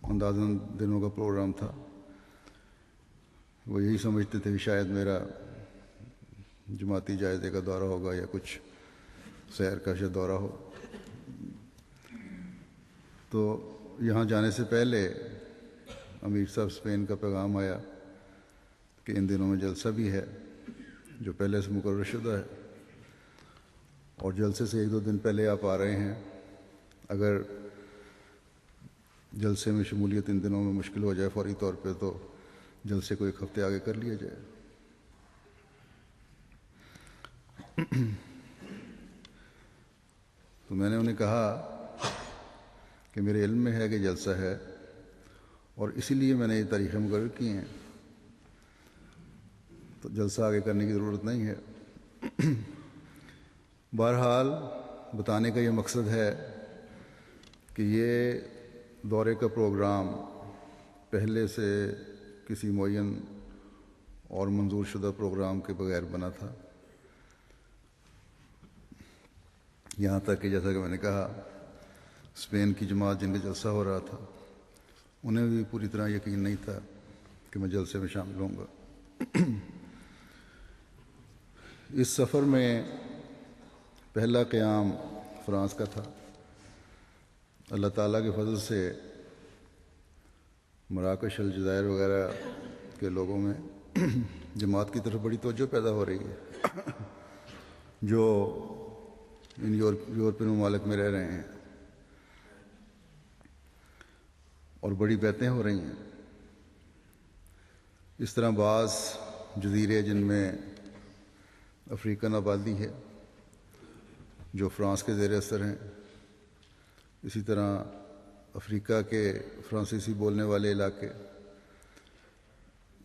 اندازاً دنوں کا پروگرام تھا. وہ یہی سمجھتے تھے کہ شاید میرا جماعتی جائزے کا دورہ ہوگا یا کچھ سیر کا شاید دورہ ہو. تو یہاں جانے سے پہلے امیر صاحب اسپین کا پیغام آیا کہ ان دنوں میں جلسہ بھی ہے جو پہلے سے مقرر شدہ ہے، اور جلسے سے 1-2 دن پہلے آپ آ رہے ہیں. اگر جلسے میں شمولیت ان دنوں میں مشکل ہو جائے فوری طور پہ تو جلسے کو 1 ہفتے آگے کر لیا جائے. تو میں نے انہیں کہا کہ میرے علم میں ہے کہ جلسہ ہے اور اسی لیے میں نے یہ تاریخیں مقرر کی ہیں، تو جلسہ آگے کرنے کی ضرورت نہیں ہے. بہرحال بتانے کا یہ مقصد ہے کہ یہ دورے کا پروگرام پہلے سے کسی معین اور منظور شدہ پروگرام کے بغیر بنا تھا. یہاں تک کہ جیسا کہ میں نے کہا اسپین کی جماعت جن کا جلسہ ہو رہا تھا انہیں بھی پوری طرح یقین نہیں تھا کہ میں جلسے میں شامل ہوں گا. اس سفر میں پہلا قیام فرانس کا تھا. اللہ تعالیٰ کے فضل سے مراکش، الجزائر وغیرہ کے لوگوں میں جماعت کی طرف بڑی توجہ پیدا ہو رہی ہے جو ان یورپین ممالک میں رہ رہے ہیں، اور بڑی بیعتیں ہو رہی ہیں. اس طرح بعض جزیرے جن میں افریقن آبادی ہے جو فرانس کے زیر اثر ہیں، اسی طرح افریقہ کے فرانسیسی بولنے والے علاقے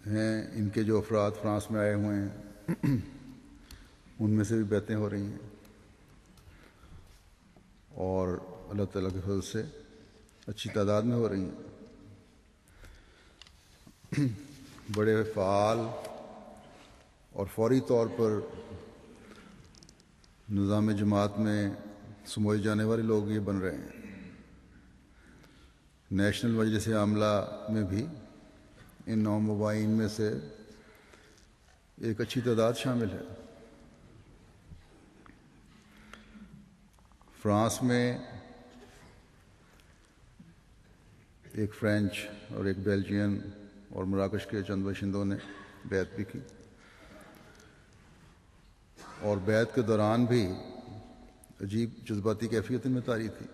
ہیں، ان کے جو افراد فرانس میں آئے ہوئے ہیں ان میں سے بھی بیعتیں ہو رہی ہیں، اور اللہ تعالیٰ کے فضل سے اچھی تعداد میں ہو رہی ہیں. بڑے فعال اور فوری طور پر نظام جماعت میں سموئے جانے والے لوگ یہ بن رہے ہیں. نیشنل مجلس عاملہ میں بھی ان 9 مباحثین میں سے ایک اچھی تعداد شامل ہے. فرانس میں ایک فرینچ اور ایک بیلجین اور مراکش کے چند باشندوں نے بیعت بھی کی، اور بیعت کے دوران بھی عجیب جذباتی کیفیت میں طاری تھی.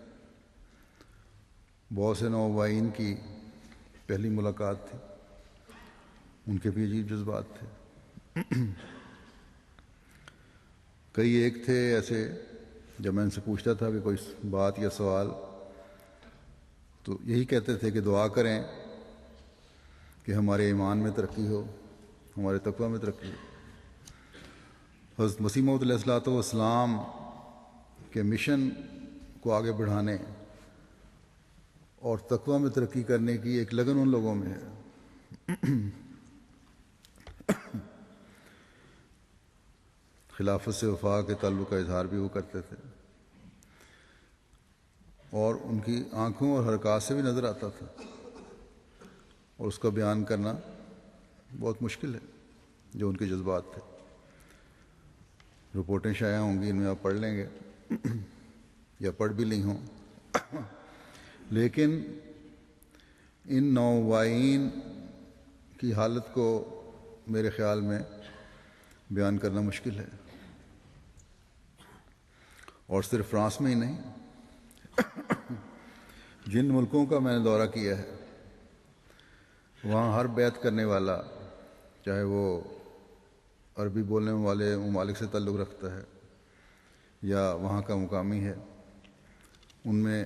بہت سے نومبائین کی پہلی ملاقات تھی، ان کے بھی عجیب جذبات تھے. کئی ایک تھے ایسے جب میں ان سے پوچھتا تھا کہ کوئی بات یا سوال تو یہی کہتے تھے کہ دعا کریں کہ ہمارے ایمان میں ترقی ہو، ہمارے تقویٰ میں ترقی ہو. حضرت مسیح موعود علیہ الصلوۃ والسلام کے مشن کو آگے بڑھانے اور تقویٰ میں ترقی کرنے کی ایک لگن ان لوگوں میں ہے. خلافت سے وفا کے تعلق کا اظہار بھی وہ کرتے تھے، اور ان کی آنکھوں اور حرکات سے بھی نظر آتا تھا، اور اس کا بیان کرنا بہت مشکل ہے جو ان کے جذبات تھے. رپورٹیں شائع ہوں گی، ان میں آپ پڑھ لیں گے یا پڑھ بھی لی ہوں. لیکن ان نومبائین کی حالت کو میرے خیال میں بیان کرنا مشکل ہے، اور صرف فرانس میں ہی نہیں، جن ملکوں کا میں نے دورہ کیا ہے وہاں ہر بیعت کرنے والا، چاہے وہ عربی بولنے والے ممالک سے تعلق رکھتا ہے یا وہاں کا مقامی ہے، ان میں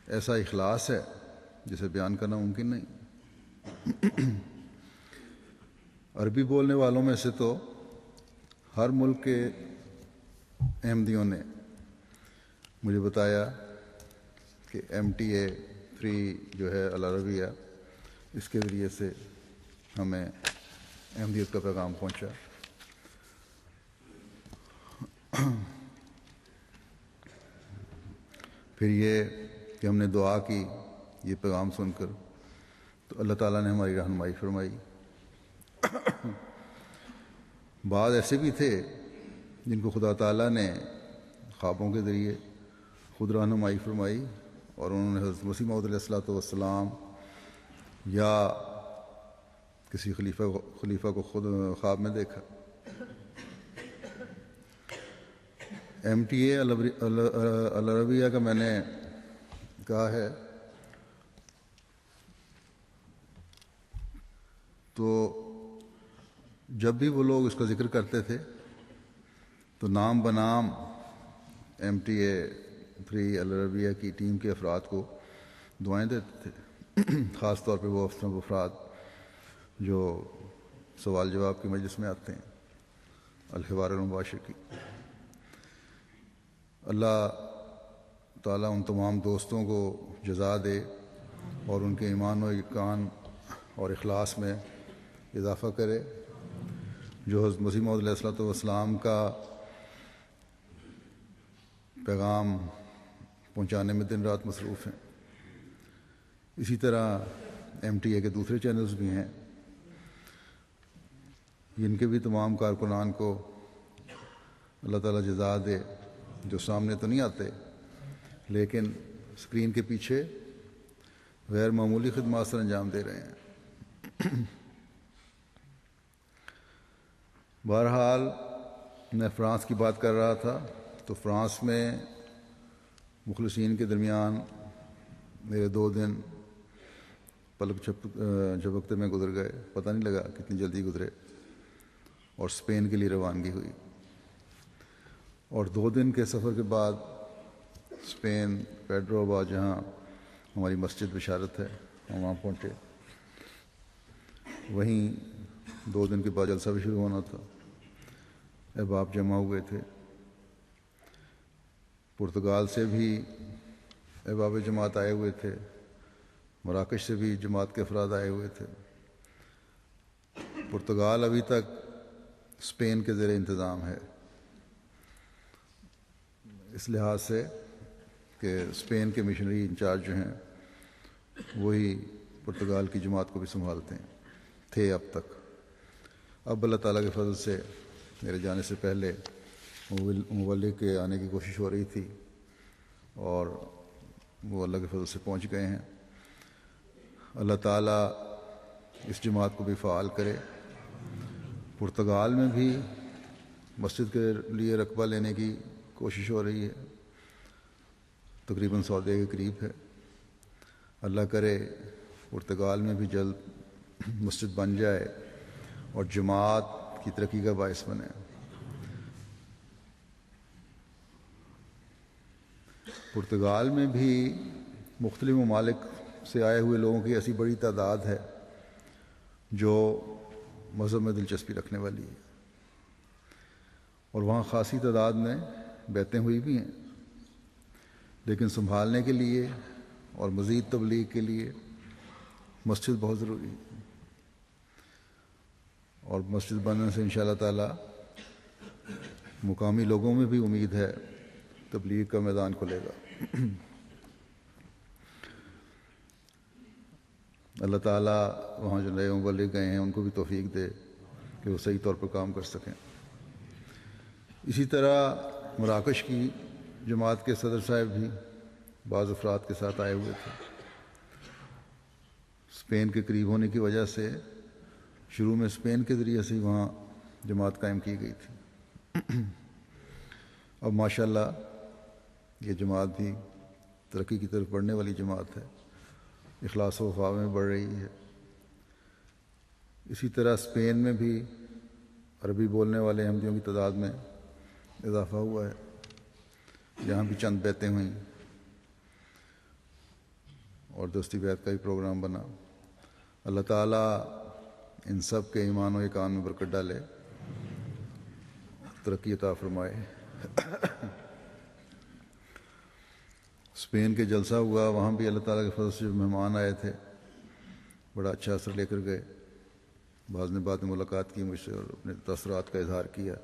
ایسا اخلاص ہے جسے بیان کرنا ممکن نہیں. عربی بولنے والوں میں سے تو ہر ملک کے احمدیوں نے مجھے بتایا کہ MTA فری جو ہے العربیہ، اس کے ذریعے سے ہمیں احمدیت کا پیغام پہنچا. پھر یہ کہ ہم نے دعا کی یہ پیغام سن کر تو اللہ تعالیٰ نے ہماری رہنمائی فرمائی۔ بعض ایسے بھی تھے جن کو خدا تعالیٰ نے خوابوں کے ذریعے خود رہنمائی فرمائی، اور انہوں نے حضرت مسیح موعود علیہ الصلوۃ والسلام یا کسی خلیفہ کو خود خواب میں دیکھا۔ MTA العربیہ کا میں نے کہا ہے تو جب بھی وہ لوگ اس کا ذکر کرتے تھے تو نام بنام MTA فری العربیہ کی ٹیم کے افراد کو دعائیں دیتے تھے، خاص طور پہ وہ افراد جو سوال جواب کی مجلس میں آتے ہیں، الحوار المباشر کی۔ اللہ تعالیٰ ان تمام دوستوں کو جزا دے اور ان کے ایمان و یقین اور اخلاص میں اضافہ کرے، جو حضرت مسیح موعود علیہ الصلوۃ والسلام کا پیغام پہنچانے میں دن رات مصروف ہیں۔ اسی طرح MTA کے دوسرے چینلز بھی ہیں جن کے بھی تمام کارکنان کو اللہ تعالیٰ جزا دے، جو سامنے تو نہیں آتے لیکن اسکرین کے پیچھے غیر معمولی خدمات سر انجام دے رہے ہیں۔ بہرحال میں فرانس کی بات کر رہا تھا تو فرانس میں مخلصین کے درمیان میرے 2 دن پلک جھپکتے میں گزر گئے، پتہ نہیں لگا کتنی جلدی گزرے، اور اسپین کے لیے روانگی ہوئی، اور 2 دن کے سفر کے بعد اسپین پیڈرو آباد جہاں ہماری مسجد بشارت ہے ہم وہاں پہنچے۔ وہیں 2 دن کے بعد جلسہ بھی شروع ہونا تھا، احباب جمع ہوئے تھے، پرتگال سے بھی احباب جماعت آئے ہوئے تھے، مراکش سے بھی جماعت کے افراد آئے ہوئے تھے۔ پرتگال ابھی تک اسپین کے زیر انتظام ہے، اس لحاظ سے کہ اسپین کے مشنری انچارج جو ہیں وہی پرتگال کی جماعت کو بھی سنبھالتے ہیں، تھے اب تک۔ اب اللہ تعالیٰ کے فضل سے میرے جانے سے پہلے مبلغ کے آنے کی کوشش ہو رہی تھی، اور وہ اللہ کے فضل سے پہنچ گئے ہیں۔ اللہ تعالیٰ اس جماعت کو بھی فعال کرے۔ پرتگال میں بھی مسجد کے لیے رقبہ لینے کی کوشش ہو رہی ہے، تقریباً 100 کے قریب ہے۔ اللہ کرے پرتگال میں بھی جلد مسجد بن جائے اور جماعت کی ترقی کا باعث بنے۔ پرتگال میں بھی مختلف ممالک سے آئے ہوئے لوگوں کی ایسی بڑی تعداد ہے جو مذہب میں دلچسپی رکھنے والی ہے، اور وہاں خاصی تعداد میں بیعتیں ہوئی بھی ہیں، لیکن سنبھالنے کے لیے اور مزید تبلیغ کے لیے مسجد بہت ضروری ہے، اور مسجد بننے سے انشاءاللہ تعالی مقامی لوگوں میں بھی امید ہے تبلیغ کا میدان کھلے گا۔ اللہ تعالیٰ وہاں جو نئے مبلغ گئے ہیں ان کو بھی توفیق دے کہ وہ صحیح طور پر کام کر سکیں۔ اسی طرح مراکش کی جماعت کے صدر صاحب بھی بعض افراد کے ساتھ آئے ہوئے تھے۔ اسپین کے قریب ہونے کی وجہ سے شروع میں اسپین کے ذریعے سے وہاں جماعت قائم کی گئی تھی۔ اب ماشاءاللہ یہ جماعت بھی ترقی کی طرف بڑھنے والی جماعت ہے، اخلاص و وفا میں بڑھ رہی ہے۔ اسی طرح اسپین میں بھی عربی بولنے والے احمدیوں کی تعداد میں اضافہ ہوا ہے، یہاں بھی چند بیعتیں ہوئیں اور دوستی بیعت کا بھی پروگرام بنا۔ اللہ تعالیٰ ان سب کے ایمان و یقین میں برکت ڈالے، ترقی عطا فرمائے۔ اسپین کے جلسہ ہوا، وہاں بھی اللہ تعالیٰ کے فضل سے جو مہمان آئے تھے بڑا اچھا اثر لے کر گئے۔ بعض نے بعد میں ملاقات کی مجھ سے اور اپنے تاثرات کا اظہار کیا۔